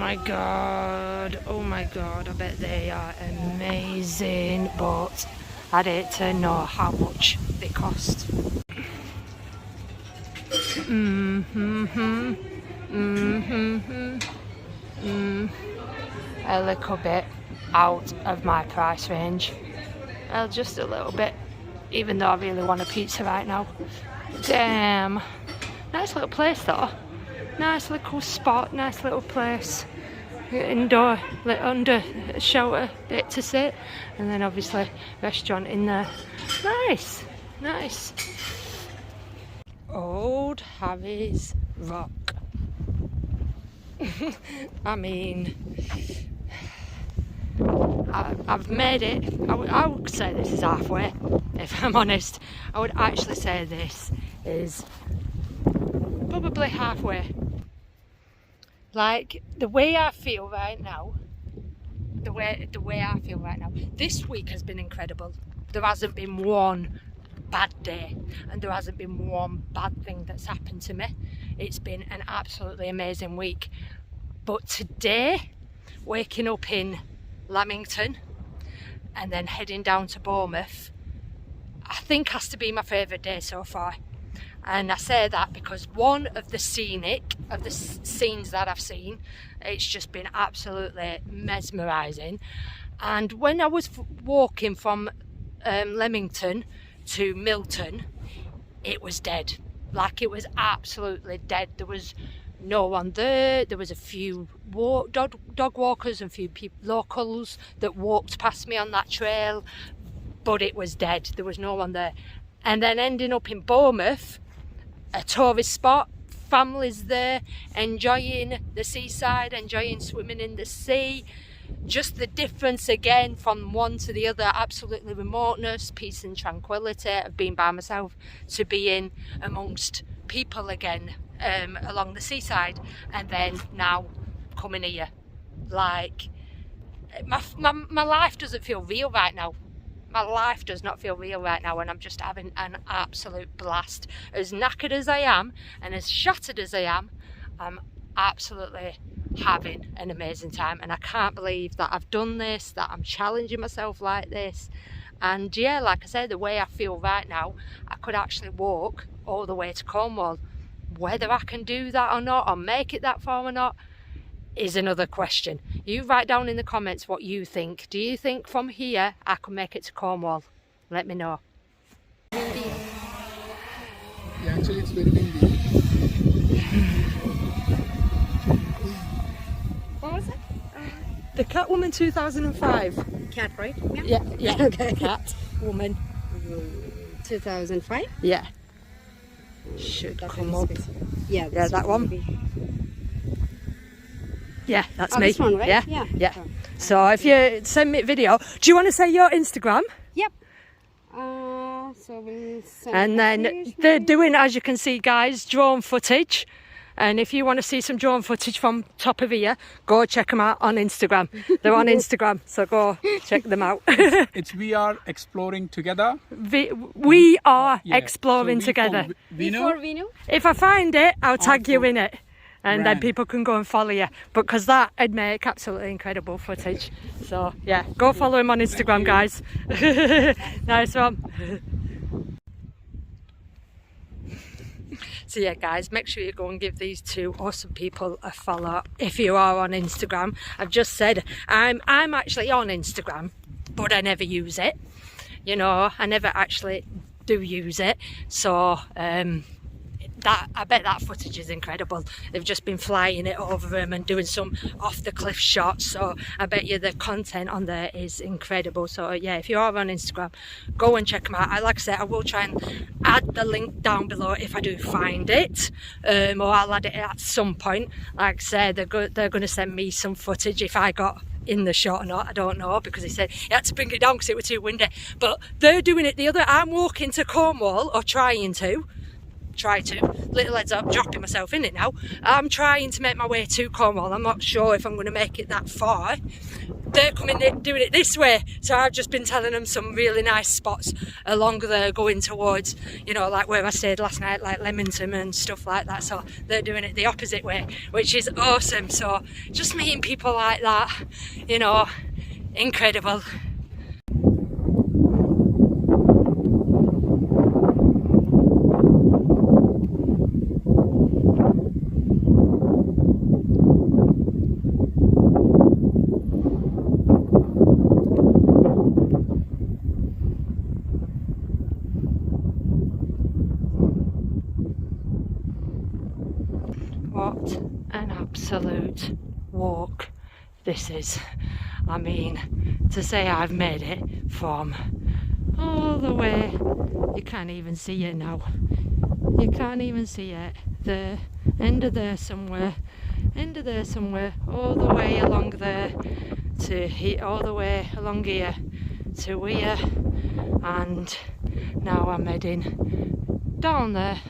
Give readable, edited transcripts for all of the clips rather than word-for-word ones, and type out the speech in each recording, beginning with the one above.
my god, oh my god, I bet they are amazing, but I'd hate to know how much they cost. A little bit out of my price range. Well, just a little bit, even though I really want a pizza right now. Damn. Nice little place though. Nice little spot, nice little place. Indoor, under a shelter bit to sit. And then obviously restaurant in there. Nice, nice. Old Harry's Rock. I mean, I've made it. I would say this is halfway, if I'm honest. I would actually say this is probably halfway. Like, the way I feel right now, the way I feel right now, this week has been incredible. There hasn't been one bad day, and there hasn't been one bad thing that's happened to me. It's been an absolutely amazing week. But today, waking up in Leamington and then heading down to Bournemouth, I think has to be my favourite day so far. And I say that because one of the scenes that I've seen, it's just been absolutely mesmerising. And when I was walking from Leamington to Milton, it was dead. Like, it was absolutely dead. There was no one there. There was a few dog walkers and a few locals that walked past me on that trail, but it was dead. There was no one there. And then ending up in Bournemouth, a tourist spot, families there enjoying the seaside, enjoying swimming in the sea. Just the difference again from one to the other, absolutely remoteness, peace and tranquility of being by myself to being amongst people again along the seaside, and then now coming here. Like, my life doesn't feel real right now. My life does not feel real right now, and I'm just having an absolute blast. As knackered as I am and as shattered as I am, I'm absolutely having an amazing time, and I can't believe that I've done this, that I'm challenging myself like this. And yeah, like I said, the way I feel right now, I could actually walk all the way to Cornwall. Whether I can do that or not, or make it that far or not, is another question. You write down in the comments what you think. Do you think from here I can make it to Cornwall? Let me know. Yeah, actually it's very windy. What was it? The Catwoman 2005. Cat, right? Yeah. Okay. Catwoman. 2005? Yeah. Should That come is up. specific. Yeah, Yeah, that one. Yeah, that's me. This one, right? Yeah. Yeah. So if you send me a video, do you want to say your Instagram? Yep. So we'll send And then they're doing, as you can see, guys, drone footage. And if you want to see some drone footage from top of here, go check them out on Instagram. They're on Instagram, so go check them out. It's We Are Exploring Together. We are Yeah, exploring so together. Before we know. If I find it, I'll tag you in it. And then Grand. people can go and follow you. Because that'd make absolutely incredible footage. So, yeah, go follow him on Instagram, guys. Nice one. So yeah, guys, make sure you go and give these two awesome people a follow if you are on Instagram. I've just said I'm actually on Instagram, but I never use it. You know, I never actually do use it. So I bet that footage is incredible. They've just been flying it over them and doing some off the cliff shots, so I bet you the content on there is incredible. So yeah, if you are on Instagram, go and check them out. Like I said, I will try and add the link down below if I do find it, or I'll add it at some point. Like I said, they're going to send me some footage if I got in the shot or not, I don't know, because he said he had to bring it down because it was too windy. But they're doing it the other, I'm walking to Cornwall, or trying to try to. Little heads up, dropping myself in it now. I'm trying to make my way to Cornwall. I'm not sure if I'm going to make it that far. They're coming doing it this way, so I've just been telling them some really nice spots along there going towards, you know, like where I stayed last night, like Leamington and stuff like that. So they're doing it the opposite way, which is awesome. So just meeting people like that, you know, incredible. What an absolute walk this is. I mean, to say I've made it from all the way, you can't even see it now. You can't even see it. The end of there somewhere, all the way along there to here, all the way along here to here, and now I'm heading down there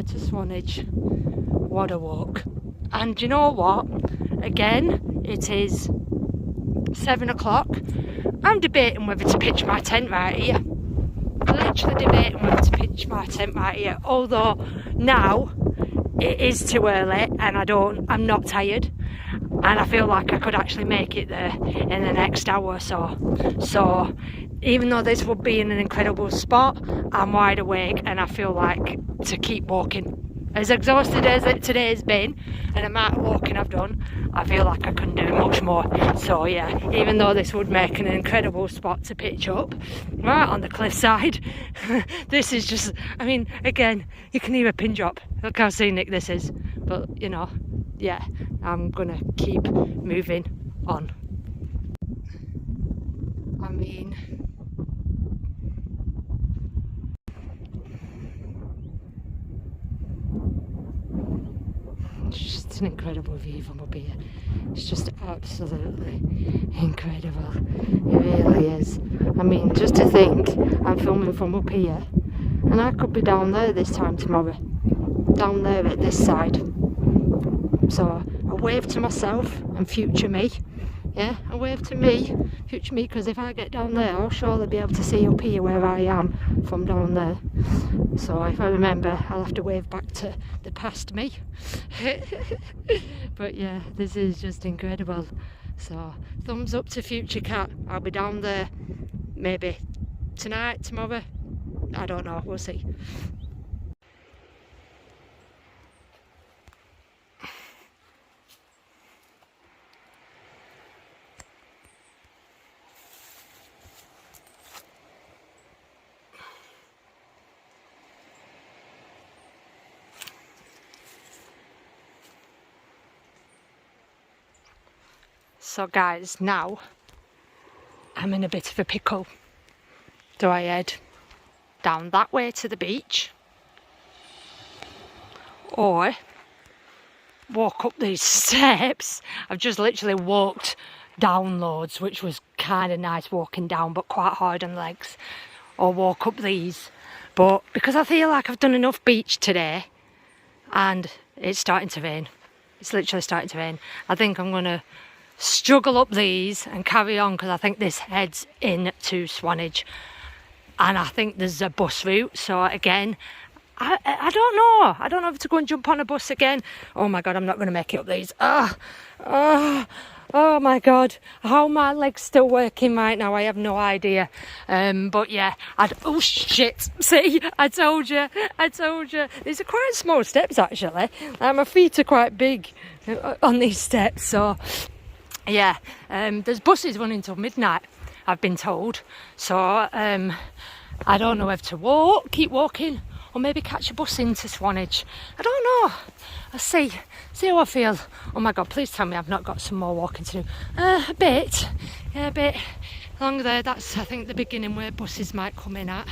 to Swanage. What a walk. And you know what, again, it is 7 o'clock. I'm debating whether to pitch my tent right here. Literally debating whether to pitch my tent right here, although now it is too early and I'm not tired, and I feel like I could actually make it there in the next hour or so even though this would be in an incredible spot, I'm wide awake and I feel like to keep walking. As exhausted as today has been and the amount of walking I've done, I feel like I couldn't do much more. So yeah, even though this would make an incredible spot to pitch up right on the cliffside, this is just, I mean, again, you can hear a pin drop. Look how scenic this is. But you know, yeah, I'm gonna keep moving on. I mean, it's just an incredible view from up here. It's just absolutely incredible. It really is. I mean, just to think, I'm filming from up here and I could be down there this time tomorrow. Down there at this side. So I wave to myself and future me. Yeah, I wave to me, future me, because if I get down there, I'll surely be able to see up here where I am from down there. So if I remember, I'll have to wave back to the past me. But yeah, this is just incredible. So thumbs up to future cat. I'll be down there maybe tonight, tomorrow. I don't know, we'll see. So guys, now I'm in a bit of a pickle. Do I head down that way to the beach or walk up these steps? I've just literally walked down loads, which was kind of nice walking down, but quite hard on legs. Or walk up these. But because I feel like I've done enough beach today and it's starting to rain. It's literally starting to rain. I think I'm going to struggle up these and carry on because I think this heads into Swanage and I think there's a bus route. So again, I don't know if to go and jump on a bus again. Oh my god, I'm not going to make it up these. Oh my god, how my leg's still working right now, I have no idea. But yeah, oh shit, see, I told you. These are quite small steps actually. My feet are quite big on these steps, so yeah, there's buses running till midnight, I've been told. So I don't know whether to keep walking, or maybe catch a bus into Swanage. I don't know. I'll see how I feel. Oh my god, please tell me I've not got some more walking to do. A bit along there. That's, I think, the beginning where buses might come in at.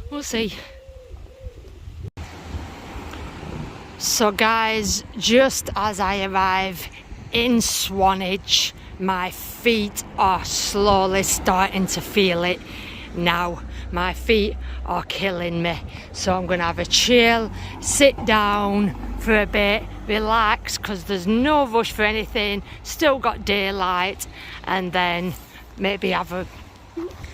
We'll see. So guys, just as I arrive in Swanage, my feet are slowly starting to feel it. now. My feet are killing me, so I'm gonna have a chill, sit down for a bit, relax, because there's no rush for anything, still got daylight, and then maybe have a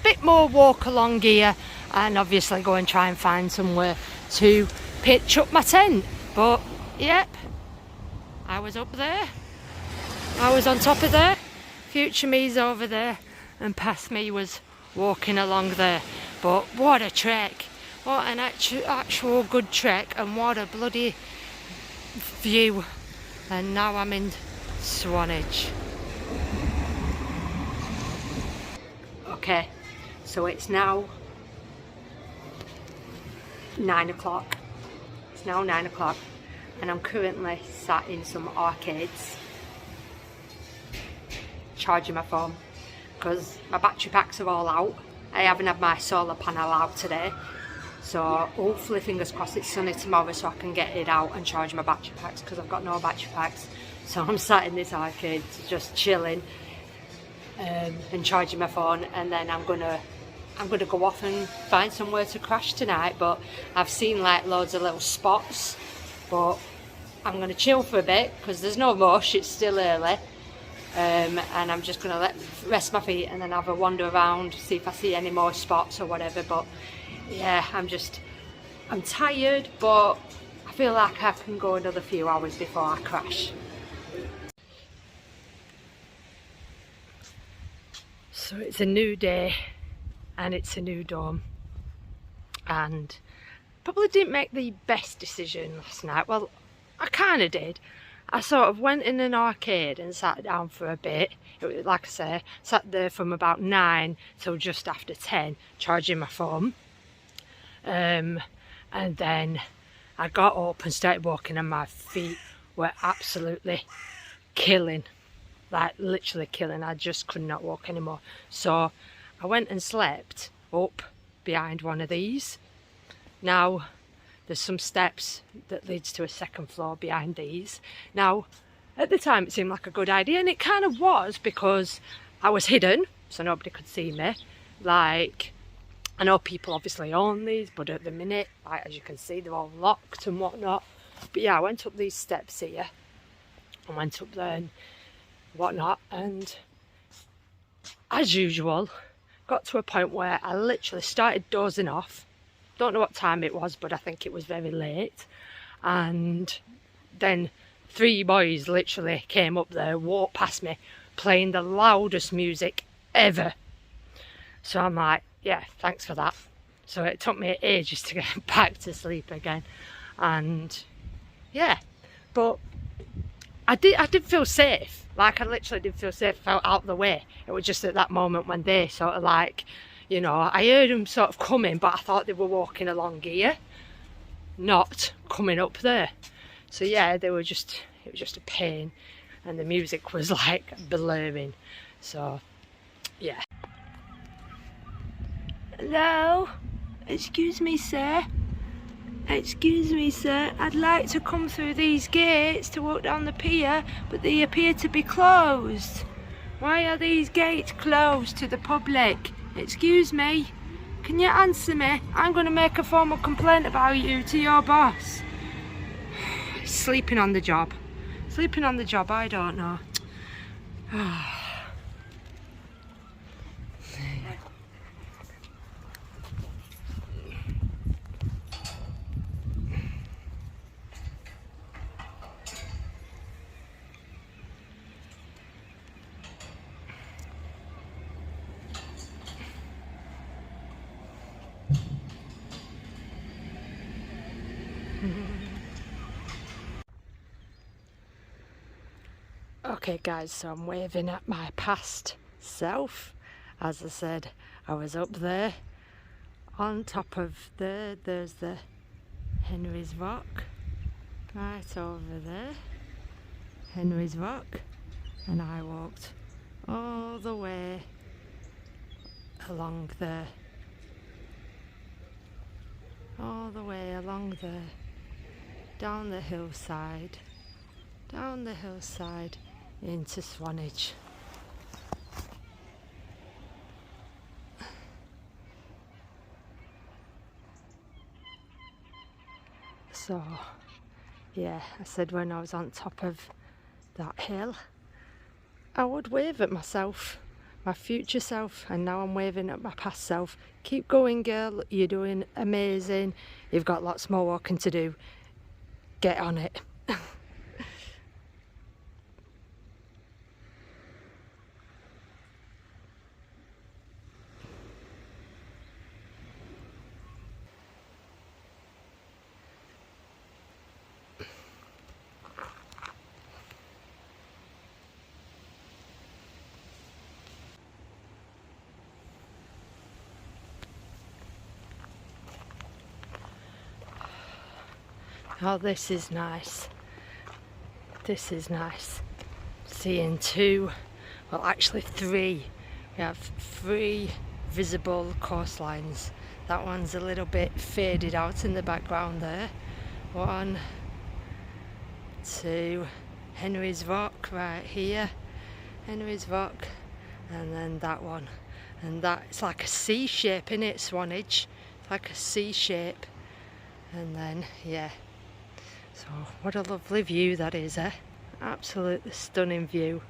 bit more walk along here, and obviously go and try and find somewhere to pitch up my tent. But yep, I was up there, I was on top of there, future me's over there, and past me was walking along there. But what a trek, what an actual good trek, and what a bloody view. And now I'm in Swanage. Okay, so it's now 9 o'clock. It's now 9 o'clock, and I'm currently sat in some arcades charging my phone because my battery packs are all out. I haven't had my solar panel out today, so hopefully, fingers crossed, it's sunny tomorrow so I can get it out and charge my battery packs, because I've got no battery packs. So I'm sat in this arcade just chilling and charging my phone, and then I'm gonna go off and find somewhere to crash tonight. But I've seen like loads of little spots, but I'm gonna chill for a bit because there's no rush, it's still early. And I'm just gonna rest my feet and then have a wander around, see if I see any more spots or whatever. But yeah, I'm tired, but I feel like I can go another few hours before I crash. So it's a new day and it's a new dawn, and probably didn't make the best decision last night. Well, I kind of did. I sort of went in an arcade and sat down for a bit. It was, like I say, sat there from about 9 till just after 10 charging my phone. And then I got up and started walking, and my feet were absolutely killing, like literally killing. I just could not walk anymore. So I went and slept up behind one of these. Now there's some steps that leads to a second floor behind these. Now, at the time it seemed like a good idea, and it kind of was, because I was hidden, so nobody could see me. Like, I know people obviously own these, but at the minute, like, as you can see, they're all locked and whatnot. But yeah, I went up these steps here, and went up there and whatnot, and as usual, got to a point where I literally started dozing off. Don't know what time it was, but I think it was very late. And then 3 boys literally came up there, walked past me, playing the loudest music ever. So I'm like, yeah, thanks for that. So it took me ages to get back to sleep again. And yeah, but I did feel safe. Like, I literally did feel safe, felt out of the way. It was just at that moment when they sort of like, you know, I heard them sort of coming, but I thought they were walking along here, not coming up there. So yeah, it was just a pain, and the music was like blaring. So yeah. Hello, excuse me sir, excuse me sir, I'd like to come through these gates to walk down the pier, but they appear to be closed. Why are these gates closed to the public? Excuse me, can you answer me? I'm going to make a formal complaint about you to your boss. Sleeping on the job. Sleeping on the job, I don't know. Okay guys, so I'm waving at my past self. As I said, I was up there on top of there's the Henry's Rock, right over there, Henry's Rock, and I walked all the way along there, all the way along there, down the hillside into Swanage. So yeah, I said when I was on top of that hill I would wave at myself, my future self, and now I'm waving at my past self. Keep going, girl, you're doing amazing, you've got lots more walking to do, get on it. Oh, this is nice. This is nice. Seeing two, well actually three. We have three visible coastlines. That one's a little bit faded out in the background there. 1, 2, Henry's Rock right here. Henry's Rock, and then that one. And that's like a C shape, in it, Swanage. It's like a C shape. And then, yeah. So, what a lovely view that is, eh? Absolutely stunning view.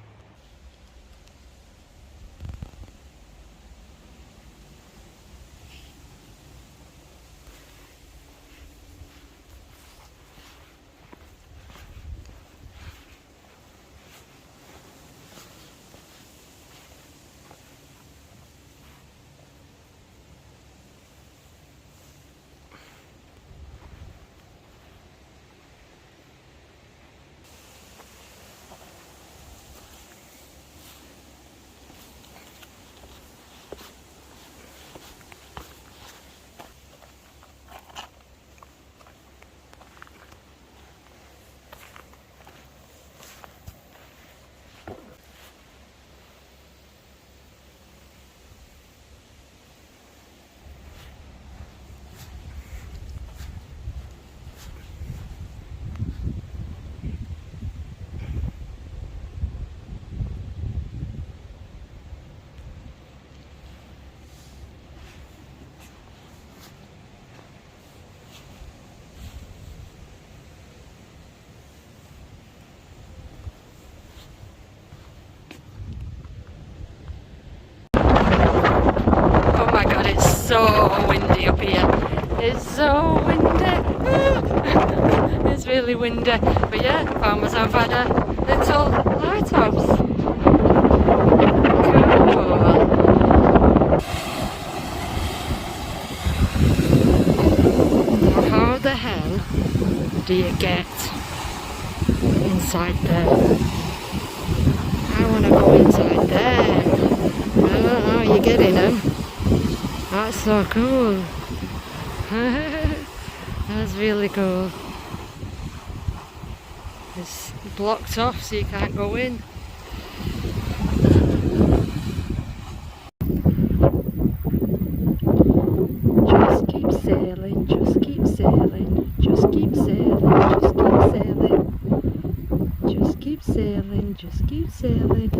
So windy up here. It's so windy. It's really windy. But yeah, found myself at a little lighthouse. Cool. How the hell do you get inside there? I want to go inside there. I don't know how you get in them. That's so cool. That's really cool. It's blocked off so you can't go in. Just keep sailing, just keep sailing, just keep sailing, just keep sailing. Just keep sailing, just keep sailing.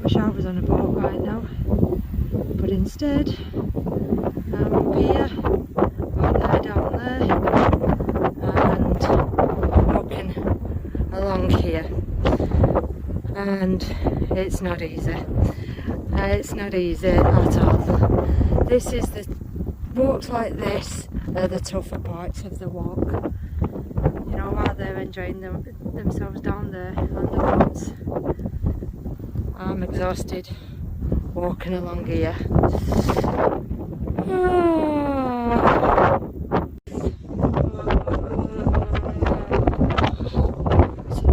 Wish I was on a boat right now. But instead, I'm up here, or they're down there, and walking along here. And it's not easy. It's not easy at all. This is the walks like this are the tougher parts of the walk. You know, while they're enjoying themselves down there on the boats, I'm exhausted walking along here. So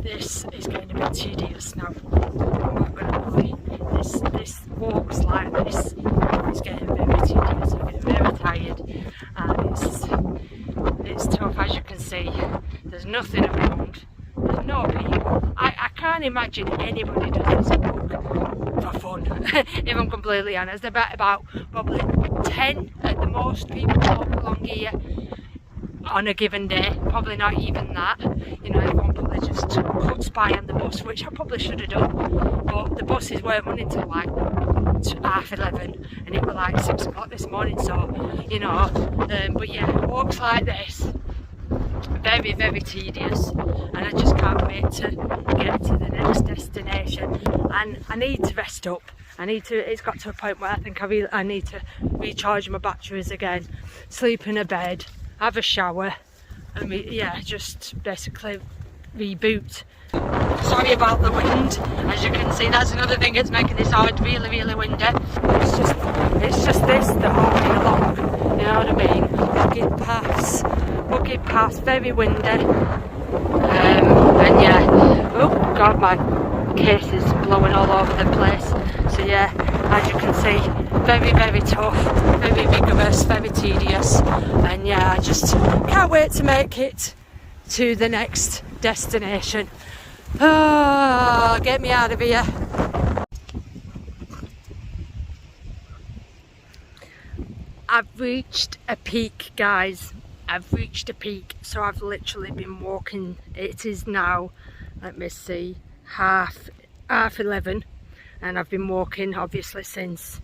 this is going to be tedious now. I'm not going to lie. This walks like this is getting very tedious. I'm getting very tired, and it's tough, as you can see. There's nothing around. There's no people. I can't imagine anybody does this walk for fun, if I'm completely honest. I bet about probably 10 at the most people walk along here on a given day. Probably not even that. You know, everyone probably just cuts by on the bus, which I probably should have done, but the buses weren't running till like about 11:30 and it was like 6 o'clock this morning, so you know, but yeah, walks like this, very, very tedious, and I just can't wait to get to the next destination. And I need to rest up. It's got to a point where I think I need to recharge my batteries again, sleep in a bed, have a shower, and just basically reboot. Sorry about the wind. As you can see, that's another thing that's making this hard, really, really windy. It's just this, the whole way along, you know what I mean? Rugged paths, very windy. And yeah, oh god, my case is blowing all over the place. So yeah, as you can see, very, very tough, very rigorous, very tedious. And yeah, I just can't wait to make it to the next destination. Oh, get me out of here. I've reached a peak, guys. I've reached a peak. So I've literally been walking. It is now, let me see, half 11, and I've been walking obviously since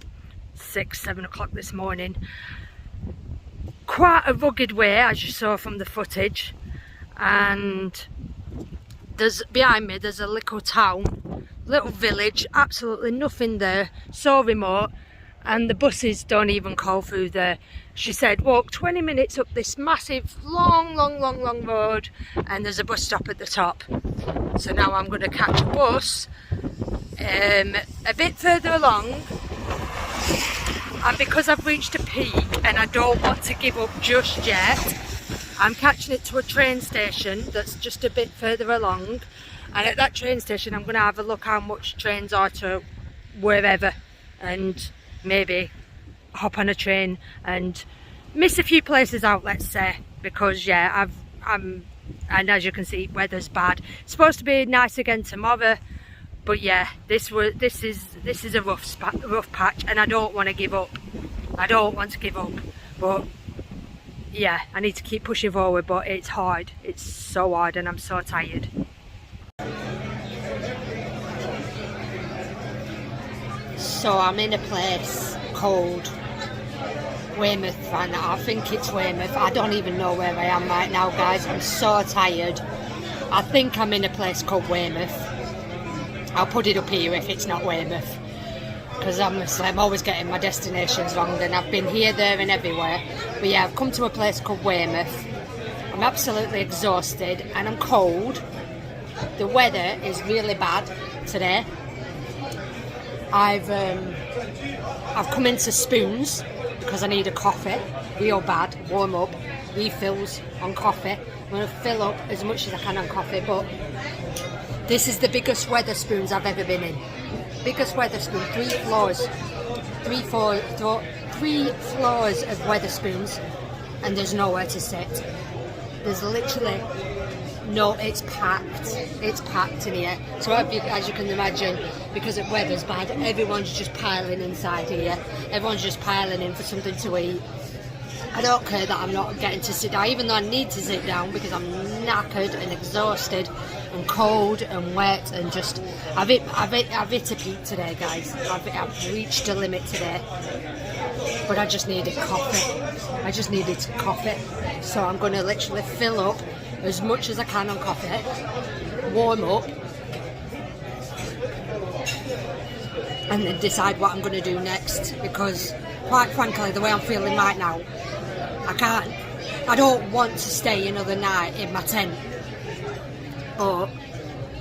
6-7 o'clock this morning. Quite a rugged way, as you saw from the footage. And behind me there's a little town, little village, absolutely nothing there, so remote, and the buses don't even call through there. She said walk 20 minutes up this massive long road and there's a bus stop at the top. So now I'm going to catch a bus a bit further along, and because I've reached a peak and I don't want to give up just yet, I'm catching it to a train station that's just a bit further along, and at that train station I'm going to have a look how much trains are to wherever, and maybe hop on a train and miss a few places out, let's say, because yeah, and as you can see, weather's bad. It's supposed to be nice again tomorrow, but yeah, this is a rough patch, and I don't want to give up. But yeah, I need to keep pushing forward, but it's hard. It's so hard and I'm so tired. So I'm in a place called Weymouth right now. I think it's Weymouth. I don't even know where I am right now, guys. I'm so tired. I think I'm in a place called Weymouth. I'll put it up here if it's not Weymouth, because I'm always getting my destinations wrong, and I've been here, there and everywhere. But yeah, I've come to a place called Weymouth. I'm absolutely exhausted and I'm cold. The weather is really bad today. I've come into Spoons because I need a coffee, real bad, warm up, refills on coffee. I'm going to fill up as much as I can on coffee, but this is the biggest Wetherspoons I've ever been in. Biggest Wetherspoon, 3 floors. 3 floors of Wetherspoons, and there's nowhere to sit. There's literally no, it's packed in here. So as you can imagine, because the weather's bad, everyone's just piling inside here. Everyone's just piling in for something to eat. I don't care that I'm not getting to sit down, even though I need to sit down because I'm knackered and exhausted and cold and wet, and just I've hit a peak today, guys. I've reached a limit today, but I just needed coffee. So I'm going to literally fill up as much as I can on coffee, warm up, and then decide what I'm going to do next, because quite frankly, the way I'm feeling right now, I don't want to stay another night in my tent, but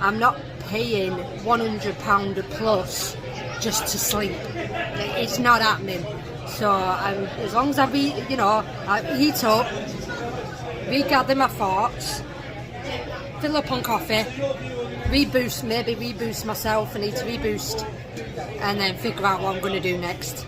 I'm not paying £100 plus just to sleep. It's not happening. So as long as I heat up, regather my thoughts, fill up on coffee, maybe reboost myself. I need to reboost, and then figure out what I'm going to do next.